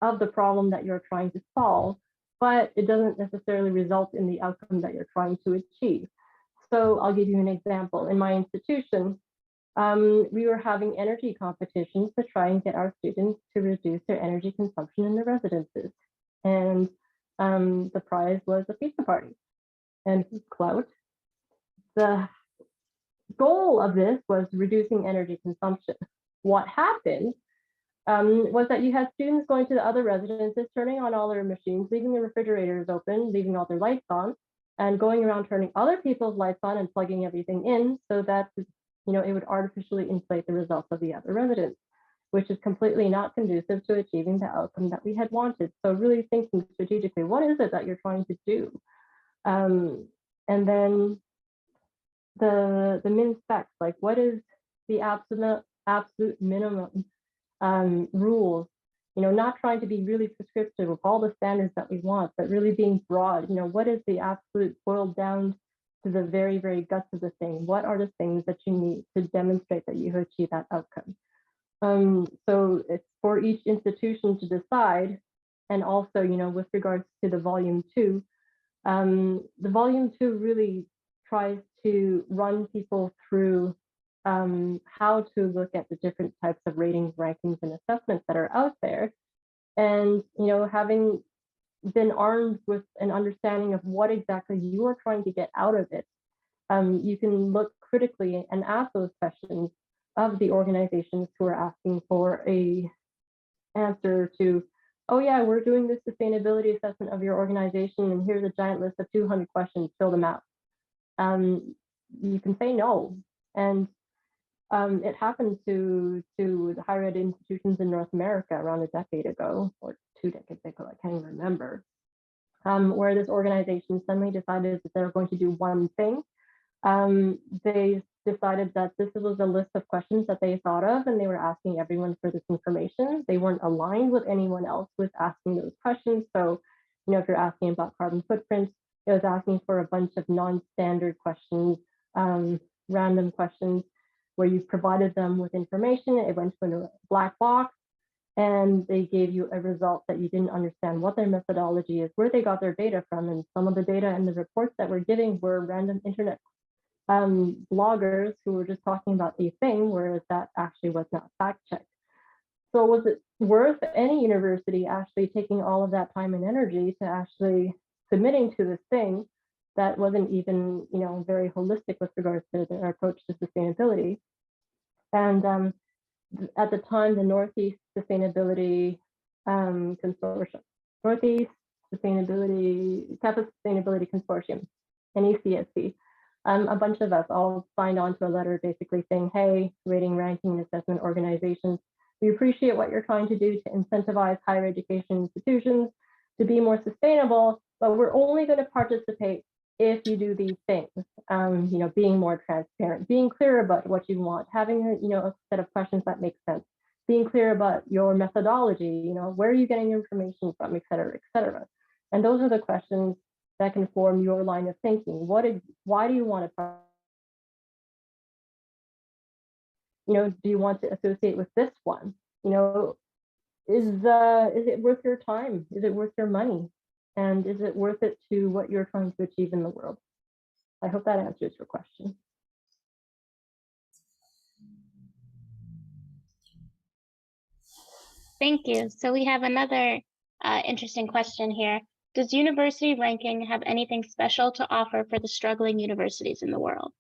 of the problem that you're trying to solve, but it doesn't necessarily result in the outcome that you're trying to achieve. So I'll give you an example. In my institution, we were having energy competitions to try and get our students to reduce their energy consumption in their residences. And the prize was a pizza party and clout. The goal of this was reducing energy consumption. What happened was that you had students going to the other residences, turning on all their machines, leaving the refrigerators open, leaving all their lights on, and going around turning other people's lights on and plugging everything in so that it would artificially inflate the results of the other residents, which is completely not conducive to achieving the outcome that we had wanted. So really thinking strategically, what is it that you're trying to do? And then the min specs, like what is the absolute minimum rules, not trying to be really prescriptive of all the standards that we want, but really being broad. What is the absolute boiled down to the very, very guts of the thing? What are the things that you need to demonstrate that you have achieved that outcome? So it's for each institution to decide. And also, with regards to the volume 2, the volume 2 really tries to run people through how to look at the different types of ratings, rankings, and assessments that are out there. And, having been armed with an understanding of what exactly you are trying to get out of it, you can look critically and ask those questions of the organizations who are asking for a answer to, oh yeah, we're doing this sustainability assessment of your organization, and here's a giant list of 200 questions, fill them out. You can say no. And it happened to the higher ed institutions in North America around a decade ago, or 2 decades ago, I can't even remember, where this organization suddenly decided that they were going to do one thing. They decided that this was a list of questions that they thought of, and they were asking everyone for this information. They weren't aligned with anyone else with asking those questions. So, if you're asking about carbon footprint, it was asking for a bunch of non-standard questions, random questions, where you provided them with information. It went to a black box, and they gave you a result that you didn't understand what their methodology is, where they got their data from. And some of the data and the reports that we're giving were random internet bloggers who were just talking about a thing, whereas that actually was not fact checked. So was it worth any university actually taking all of that time and energy to actually submitting to this thing that wasn't even, very holistic with regards to their approach to sustainability? And at the time, the Northeast Sustainability Consortium, Northeast Sustainability, Campus Sustainability Consortium, NECSC, a bunch of us all signed on to a letter basically saying, hey, rating, ranking, and assessment organizations, we appreciate what you're trying to do to incentivize higher education institutions to be more sustainable, but we're only going to participate if you do these things, being more transparent, being clear about what you want, having a set of questions that make sense, being clear about your methodology, where are you getting your information from, et cetera, et cetera. And those are the questions that can form your line of thinking. Why do you want to do you want to associate with this one? Is it worth your time? Is it worth your money? And is it worth it to what you're trying to achieve in the world? I hope that answers your question. Thank you. So we have another interesting question here. Does university ranking have anything special to offer for the struggling universities in the world?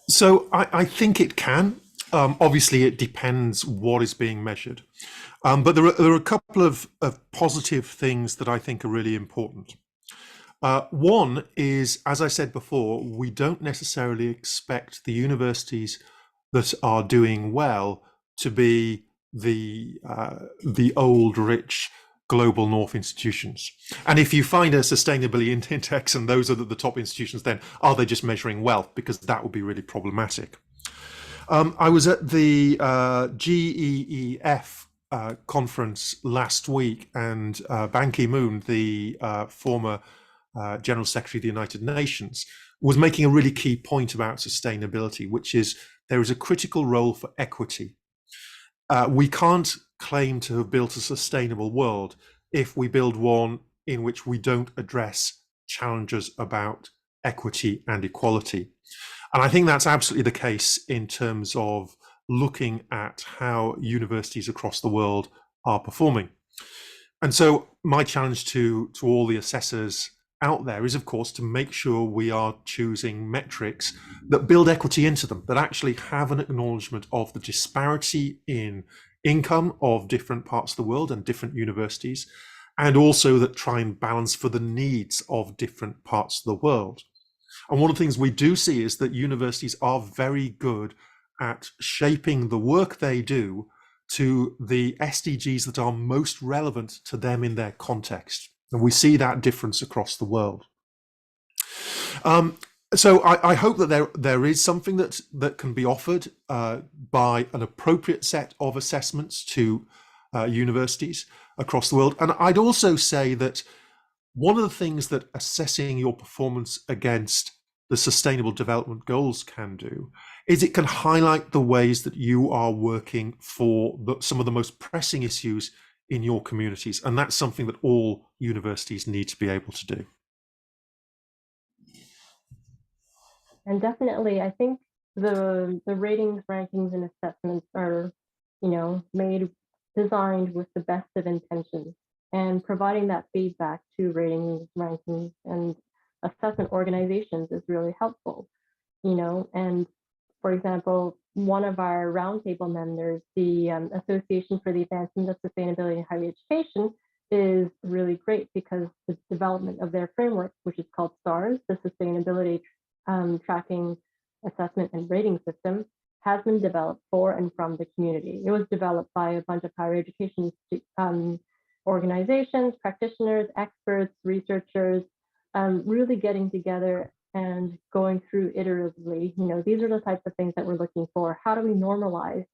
So I think it can. Obviously, it depends what is being measured. But there are a couple of positive things that I think are really important. One is, as I said before, we don't necessarily expect the universities that are doing well to be the old, rich, global North institutions. And if you find a sustainability index and those are the top institutions, then are they just measuring wealth? Because that would be really problematic. I was at the GEEF conference last week, and Ban Ki-moon, the former General Secretary of the United Nations, was making a really key point about sustainability, which is there is a critical role for equity. We can't claim to have built a sustainable world if we build one in which we don't address challenges about equity and equality. And I think that's absolutely the case in terms of looking at how universities across the world are performing. And so my challenge to all the assessors out there is, of course, to make sure we are choosing metrics that build equity into them, that actually have an acknowledgement of the disparity in income of different parts of the world and different universities, and also that try and balance for the needs of different parts of the world. And one of the things we do see is that universities are very good at shaping the work they do to the SDGs that are most relevant to them in their context. And we see that difference across the world. So I hope that there is something that can be offered by an appropriate set of assessments to universities across the world. And I'd also say that one of the things that assessing your performance against the Sustainable Development Goals can do is it can highlight the ways that you are working for some of the most pressing issues in your communities. And that's something that all universities need to be able to do. And definitely, I think the ratings, rankings, and assessments are, designed with the best of intentions, and providing that feedback to ratings, rankings, and assessment organizations is really helpful. And for example, one of our roundtable members, the Association for the Advancement of Sustainability in Higher Education, is really great because the development of their framework, which is called STARS, the Sustainability Tracking, Assessment, and Rating System, has been developed for and from the community. It was developed by a bunch of higher education organizations, practitioners, experts, researchers, really getting together and going through iteratively. These are the types of things that we're looking for. How do we normalize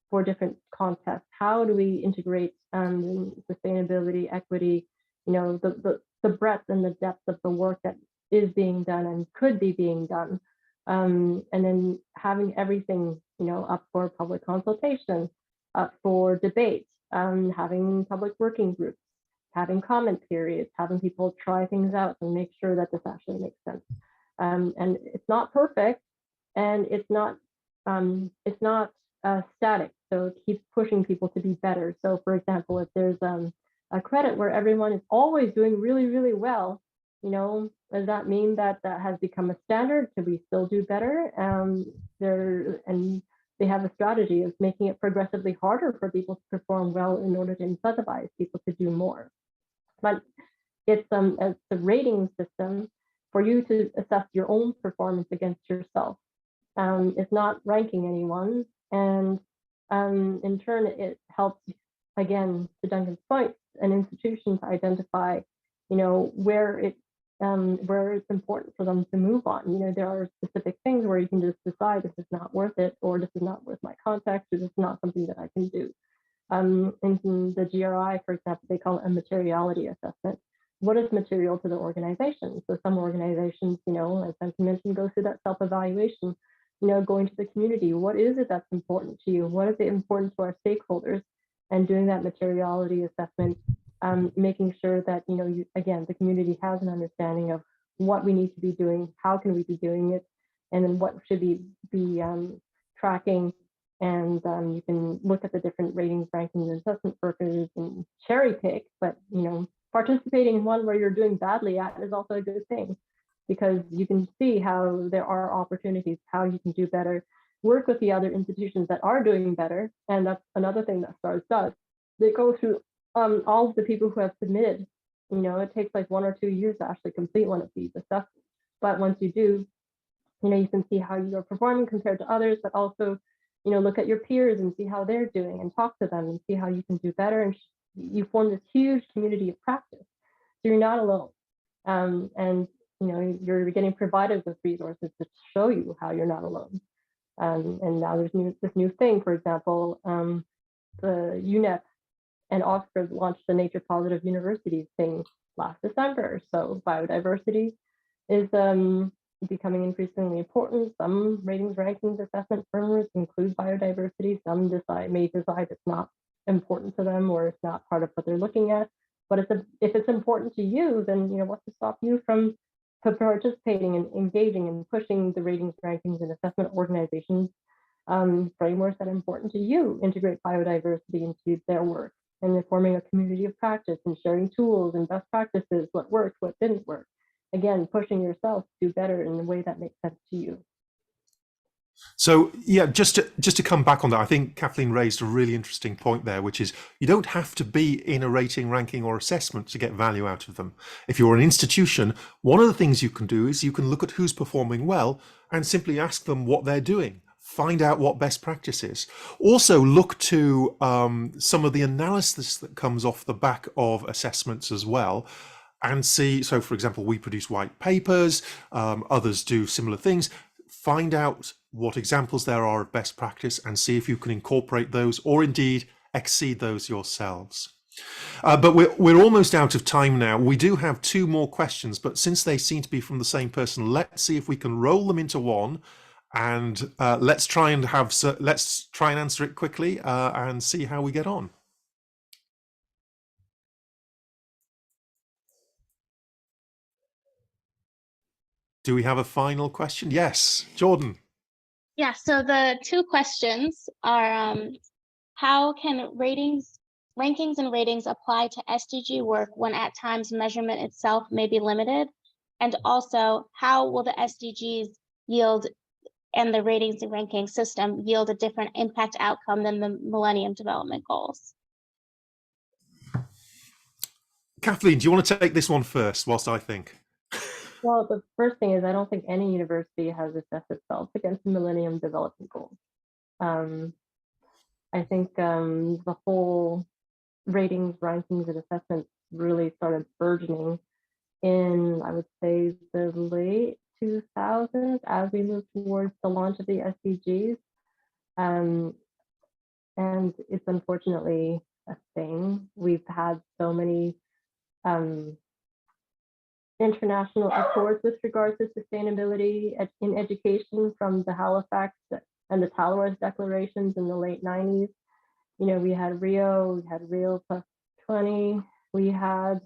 for different contexts? How do we integrate sustainability, equity, the breadth and the depth of the work that is being done and could be being done. And then having everything, up for public consultation, up for debate, having public working groups, having comment periods, having people try things out and make sure that this actually makes sense. And it's not perfect, and it's not static. So it keeps pushing people to be better. So for example, if there's a credit where everyone is always doing really, really well, does that mean that that has become a standard? Can we still do better? And they have a strategy of making it progressively harder for people to perform well in order to incentivize people to do more. But it's a rating system for you to assess your own performance against yourself. It's not ranking anyone, and in turn, it helps, again, to Duncan's point, an institution to identify, where it's important for them to move on. There are specific things where you can just decide this is not worth it, or this is not worth my context, or this is not something that I can do. In the GRI, for example, they call it a materiality assessment. What is material to the organization? So some organizations, as Duncan mentioned, go through that self-evaluation going to the community. What is it that's important to you? What is it important to our stakeholders? And doing that materiality assessment, making sure that, again, the community has an understanding of what we need to be doing, how can we be doing it, and then what should be tracking. And you can look at the different ratings, rankings, and assessment workers and cherry pick, but participating in one where you're doing badly at is also a good thing, because you can see how there are opportunities, how you can do better, work with the other institutions that are doing better. And that's another thing that STARS does. They go through all of the people who have submitted. It takes like 1 or 2 years to actually complete one of these assessments. But once you do, you can see how you're performing compared to others, but also, look at your peers and see how they're doing and talk to them and see how you can do better. And you form this huge community of practice. So you're not alone. And you're getting provided with resources to show you how you're not alone. And now there's this new thing, for example, the UNEP and Oxford launched the Nature Positive Universities thing last December. So biodiversity is becoming increasingly important. Some ratings, rankings, assessment firms include biodiversity. Some may decide it's not important to them, or it's not part of what they're looking at. But if it's important to you, then what's to stop you from participating and engaging and pushing the ratings, rankings, and assessment organizations frameworks that are important to you, integrate biodiversity into their work, and they're forming a community of practice and sharing tools and best practices, what worked, what didn't work. Again, pushing yourself to do better in a way that makes sense to you. So yeah, just to come back on that, I think Kathleen raised a really interesting point there, which is you don't have to be in a rating, ranking, or assessment to get value out of them. If you're an institution, one of the things you can do is you can look at who's performing well and simply ask them what they're doing. Find out what best practice is. Also look to some of the analysis that comes off the back of assessments as well, and see. So for example, we produce white papers, others do similar things. Find out what examples there are of best practice and see if you can incorporate those or indeed exceed those yourselves. But we're almost out of time now. We do have 2 more questions, but since they seem to be from the same person, let's see if we can roll them into one, and let's try and answer it quickly and see how we get on. Do we have a final question? Yes, Jordan. Yeah, so the 2 questions are how can rankings and ratings apply to SDG work when at times measurement itself may be limited? And also, how will the SDGs yield and the ratings and ranking system yield a different impact outcome than the Millennium Development Goals? Kathleen, do you want to take this one first whilst I think? Well, the first thing is I don't think any university has assessed itself against the Millennium Development Goals. I think the whole ratings, rankings, and assessments really started burgeoning in, I would say, the late 2000s as we moved towards the launch of the SDGs. And it's unfortunately a thing. We've had so many international accords with regards to sustainability in education, from the Halifax and the Talloires declarations in the late 90s. We had Rio, we had Rio plus 20, we had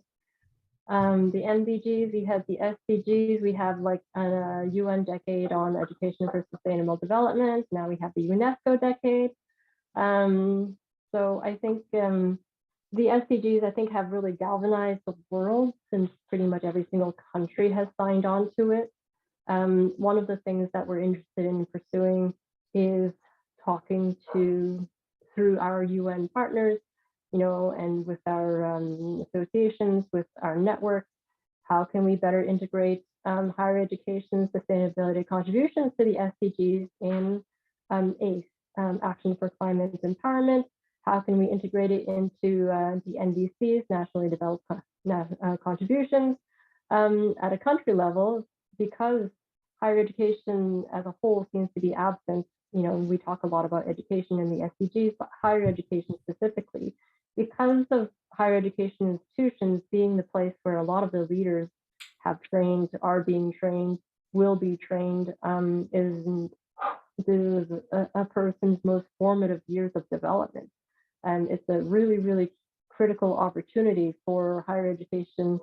the MDGs, we had the SDGs, we have like a UN decade on education for sustainable development. Now we have the UNESCO decade. So I think the SDGs, I think, have really galvanized the world, since pretty much every single country has signed on to it. One of the things that we're interested in pursuing is talking through our UN partners, and with our associations, with our networks, how can we better integrate higher education sustainability contributions to the SDGs in ACE, Action for Climate Empowerment? How can we integrate it into the NDCs, nationally developed contributions, at a country level? Because higher education as a whole seems to be absent. We talk a lot about education in the SDGs, but higher education specifically, because of higher education institutions being the place where a lot of the leaders have trained, are being trained, will be trained, is this is a person's most formative years of development. And it's a really, really critical opportunity for higher education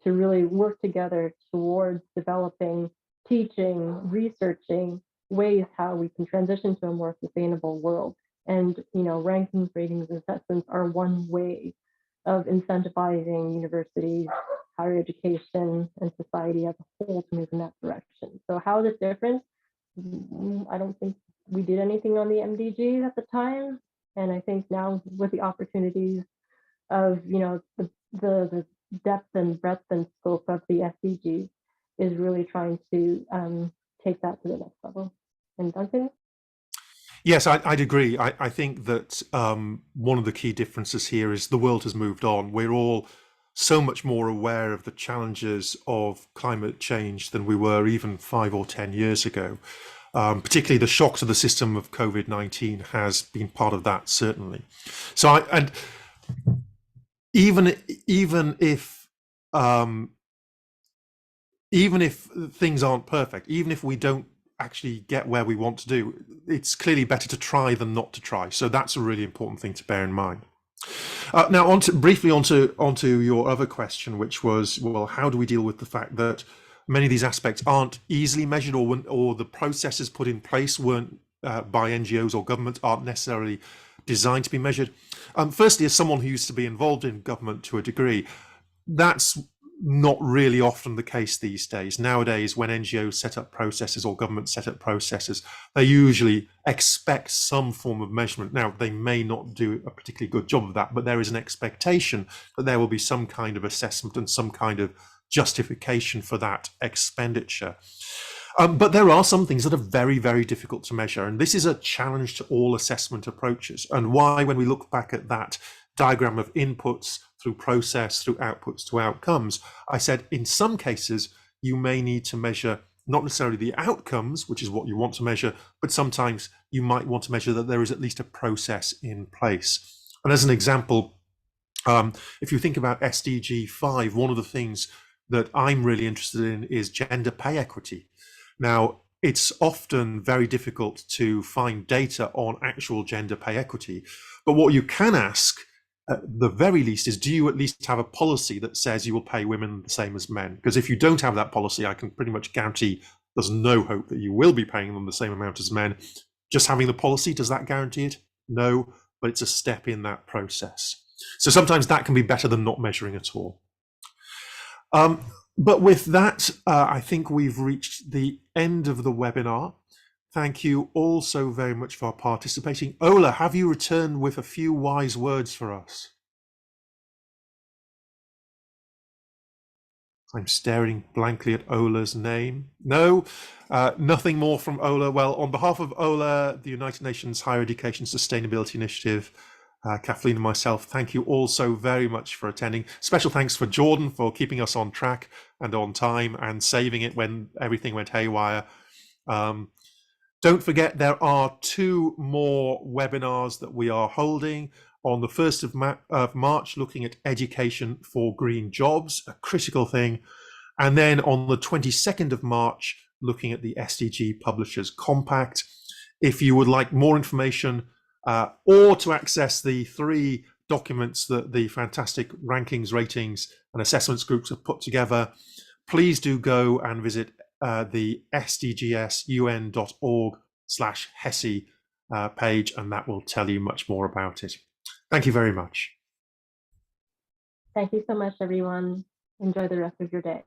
to really work together towards developing, teaching, researching ways how we can transition to a more sustainable world. And, you know, rankings, ratings, and assessments are one way of incentivizing universities, higher education, and society as a whole to move in that direction. So how is it different? I don't think we did anything on the MDGs at the time. And I think now with the opportunities of, you know, the depth and breadth and scope of the SDGs is really trying to take that to the next level. And Duncan? Yes, I'd agree. I think that one of the key differences here is the world has moved on. We're all so much more aware of the challenges of climate change than we were even 5 or 10 years ago. Particularly the shock to the system of COVID-19 has been part of that, certainly. So, even if things aren't perfect, even if we don't actually get where we want to do, it's clearly better to try than not to try. So that's a really important thing to bear in mind. Now, briefly onto your other question, which was, well, how do we deal with the fact that many of these aspects aren't easily measured, or the processes put in place weren't by NGOs or government aren't necessarily designed to be measured? Firstly, as someone who used to be involved in government to a degree, that's not really often the case these days. Nowadays, when NGOs set up processes or governments set up processes, they usually expect some form of measurement. Now, they may not do a particularly good job of that, but there is an expectation that there will be some kind of assessment and some kind of justification for that expenditure. But there are some things that are very, very difficult to measure. And this is a challenge to all assessment approaches, and why, when we look back at that diagram of inputs through process, through outputs to outcomes, I said in some cases, you may need to measure not necessarily the outcomes, which is what you want to measure, but sometimes you might want to measure that there is at least a process in place. And as an example, if you think about SDG 5, one of the things that I'm really interested in is gender pay equity. Now, it's often very difficult to find data on actual gender pay equity, but what you can ask at the very least is, do you at least have a policy that says you will pay women the same as men? Because if you don't have that policy, I can pretty much guarantee there's no hope that you will be paying them the same amount as men. Just having the policy, does that guarantee it? No, but it's a step in that process. So sometimes that can be better than not measuring at all. But with that, I think we've reached the end of the webinar. Thank you all so very much for participating. Ola, have you returned with a few wise words for us? I'm staring blankly at Ola's name. No, nothing more from Ola. Well, on behalf of Ola, the United Nations Higher Education Sustainability Initiative, Kathleen and myself, thank you all so very much for attending. Special thanks for Jordan for keeping us on track and on time and saving it when everything went haywire. Don't forget, there are 2 more webinars that we are holding. On the 1st of March, looking at education for green jobs, a critical thing. And then on the 22nd of March, looking at the SDG Publishers Compact. If you would like more information or to access the 3 documents that the fantastic rankings, ratings, and assessments groups have put together, please do go and visit the sdgsun.org/HESI page, and that will tell you much more about it. Thank you very much. Thank you so much, everyone. Enjoy the rest of your day.